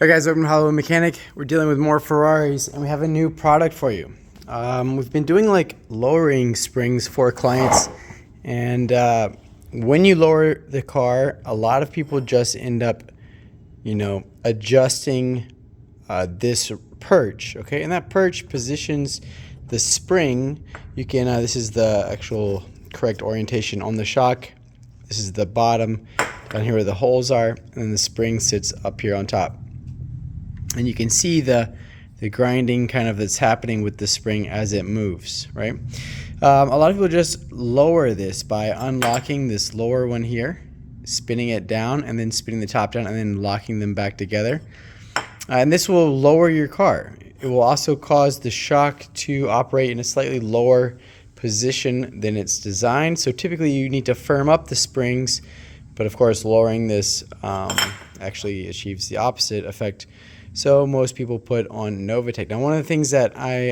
Alright guys, welcome to Hollow Mechanic. We're dealing with more Ferraris and we have a new product for you. We've been doing like lowering springs for clients, and when you lower the car, a lot of people just end up, adjusting this perch, okay? And that perch positions the spring. You can, this is the actual correct orientation on the shock. This is the bottom, down here where the holes are, and then the spring sits up here on top. And you can see the grinding kind of that's happening with the spring as it moves, right? A lot of people just lower this by unlocking this lower one here, spinning it down, and then spinning the top down, and then locking them back together. And this will lower your car. It will also cause the shock to operate in a slightly lower position than it's designed. So typically you need to firm up the springs, but of course lowering this actually achieves the opposite effect. So most people put on Novatech. Now, one of the things that I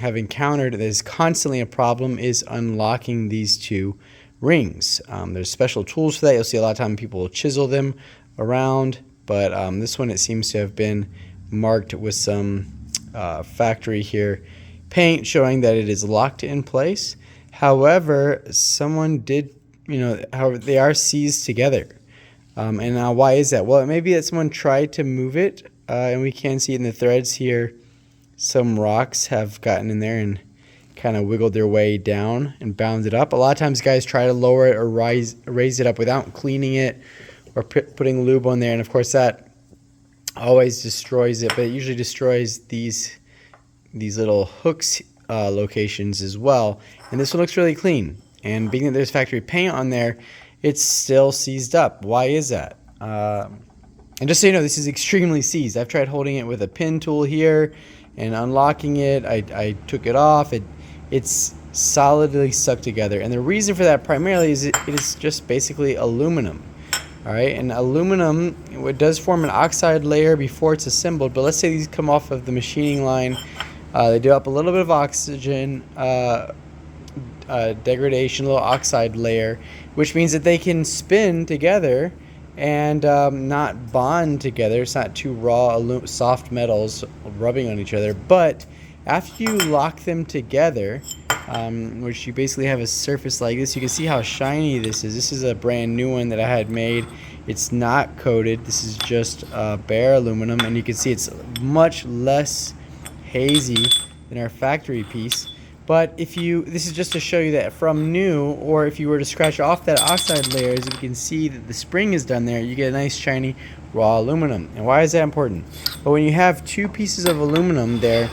have encountered that is constantly a problem is unlocking these two rings. There's special tools for that. You'll see a lot of time people will chisel them around, but this one, it seems to have been marked with some factory here paint showing that it is locked in place. However, someone did, however, they are seized together. And now why is that? Well, it may be that someone tried to move it, and we can see in the threads here, some rocks have gotten in there and kind of wiggled their way down and bound it up. A lot of times guys try to lower it or raise it up without cleaning it or putting lube on there, and of course that always destroys it, but it usually destroys these little hooks locations as well. And this one looks really clean, and being that there's factory paint on there, it's still seized up. Why is that? And just so you know, this is extremely seized. I've tried holding it with a pin tool here and unlocking it. I took it off. It's solidly stuck together. And the reason for that primarily is it is just basically aluminum. All right, and aluminum, it does form an oxide layer before it's assembled, but let's say these come off of the machining line. They do up a little bit of oxygen degradation, a little oxide layer, which means that they can spin together and not bond together. It's not two raw soft metals rubbing on each other. But after you lock them together, which you basically have a surface like this, you can see how shiny this is. This is a brand new one that I had made. It's not coated. This is just bare aluminum, and you can see it's much less hazy than our factory piece. But this is just to show you that from new, or if you were to scratch off that oxide layer, as you can see that the spring is done there, you get a nice shiny raw aluminum. And why is that important? But when you have two pieces of aluminum there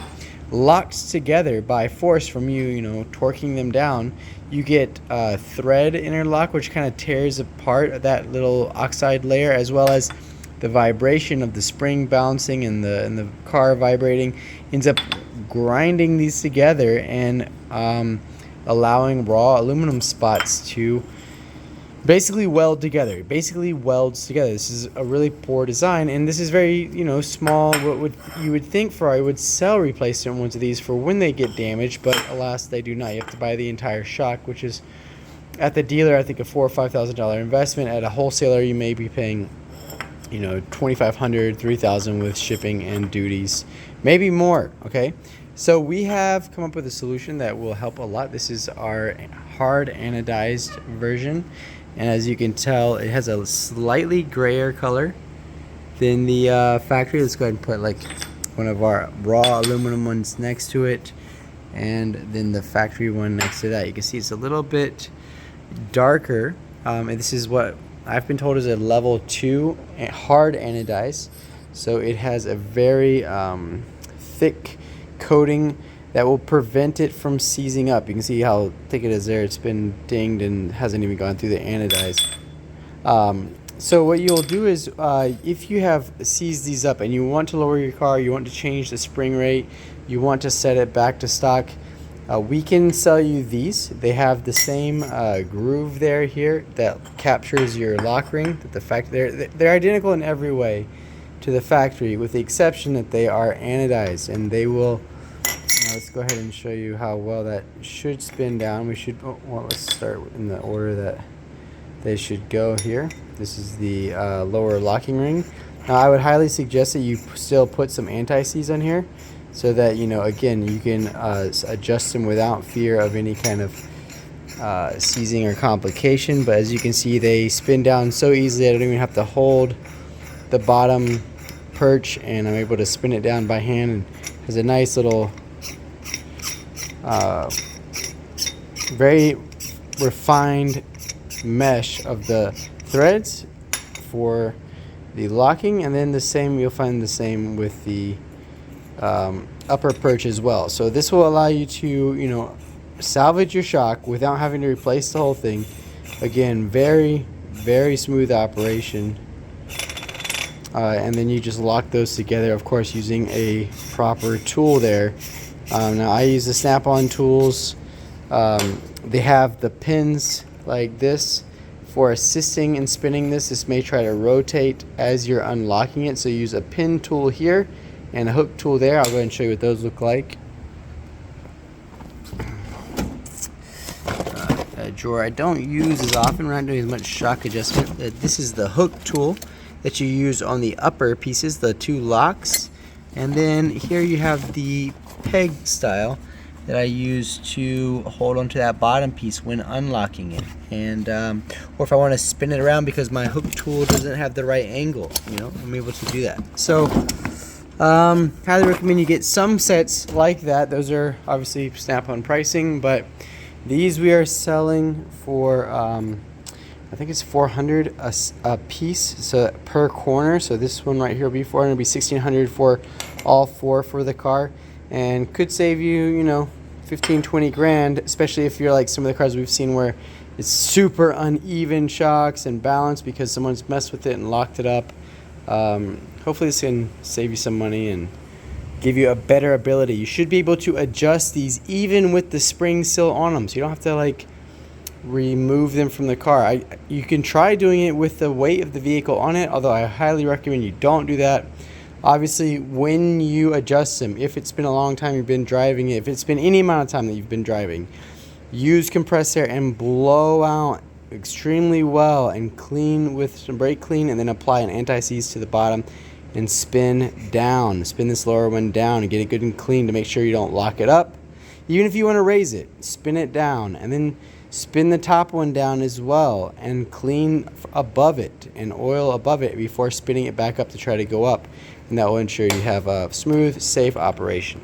locked together by force from you, torquing them down, you get thread interlock, which kind of tears apart that little oxide layer, as well as the vibration of the spring bouncing and the car vibrating ends up grinding these together and allowing raw aluminum spots to basically weld together. This is a really poor design, and this is very small. You would think Ferrari would sell replacement ones of these for when they get damaged, but alas, they do not. You have to buy the entire shock, which is at the dealer I think a $4,000 or $5,000 investment. At a wholesaler you may be paying $2,500, $3,000 with shipping and duties, maybe more. Okay, so we have come up with a solution that will help a lot. This is our hard anodized version, and as you can tell, it has a slightly grayer color than the factory. Let's go ahead and put like one of our raw aluminum ones next to it, and then the factory one next to that. You can see it's a little bit darker, and this is what I've been told is a level 2 hard anodized. So it has a very thick coating that will prevent it from seizing up. You can see how thick it is there. It's been dinged and hasn't even gone through the anodized. So what you'll do is if you have seized these up and you want to lower your car, you want to change the spring rate, you want to set it back to stock, we can sell you these. They have the same groove here that captures your lock ring. They're identical in every way to the factory, with the exception that they are anodized, and they will. Let's go ahead and show you how well that should spin down. Let's start in the order that they should go here. This is the lower locking ring. Now, I would highly suggest that you still put some anti-seize on here so that, you know, again, you can adjust them without fear of any kind of seizing or complication. But as you can see, they spin down so easily I don't even have to hold the bottom perch, and I'm able to spin it down by hand, and has a nice little very refined mesh of the threads for the locking. And then the same, you'll find the same with the upper perch as well. So this will allow you to, you know, salvage your shock without having to replace the whole thing. Again, very, very smooth operation. And then you just lock those together, of course, using a proper tool there. Now I use the Snap-on tools. They have the pins like this for assisting in spinning this. This may try to rotate as you're unlocking it, so use a pin tool here and a hook tool there. I'll go ahead and show you what those look like. A drawer I don't use as often. We're not doing as much shock adjustment. This is the hook tool that you use on the upper pieces, the two locks. And then here you have the peg style that I use to hold onto that bottom piece when unlocking it. And or if I want to spin it around because my hook tool doesn't have the right angle, you know, I'm able to do that. So highly recommend you get some sets like that. Those are obviously Snap-on pricing, but these we are selling for I think it's $400 a piece, so per corner. So this one right here will be $400. It'll be $1,600 for all four for the car, and could save you, you know, 15-20 grand, especially if you're like some of the cars we've seen where it's super uneven shocks and balance because someone's messed with it and locked it up. Hopefully this can save you some money and give you a better ability. You should be able to adjust these even with the springs still on them, so you don't have to like remove them from the car. You can try doing it with the weight of the vehicle on it, although I highly recommend you don't do that. Obviously, when you adjust them, if it's been a long time you've been driving it, if it's been any amount of time that you've been driving, use compressed air and blow out extremely well and clean with some brake clean, and then apply an anti-seize to the bottom and spin down. Spin this lower one down and get it good and clean to make sure you don't lock it up. Even if you want to raise it, spin it down and then spin the top one down as well and clean above it and oil above it before spinning it back up to try to go up. And that will ensure you have a smooth, safe operation.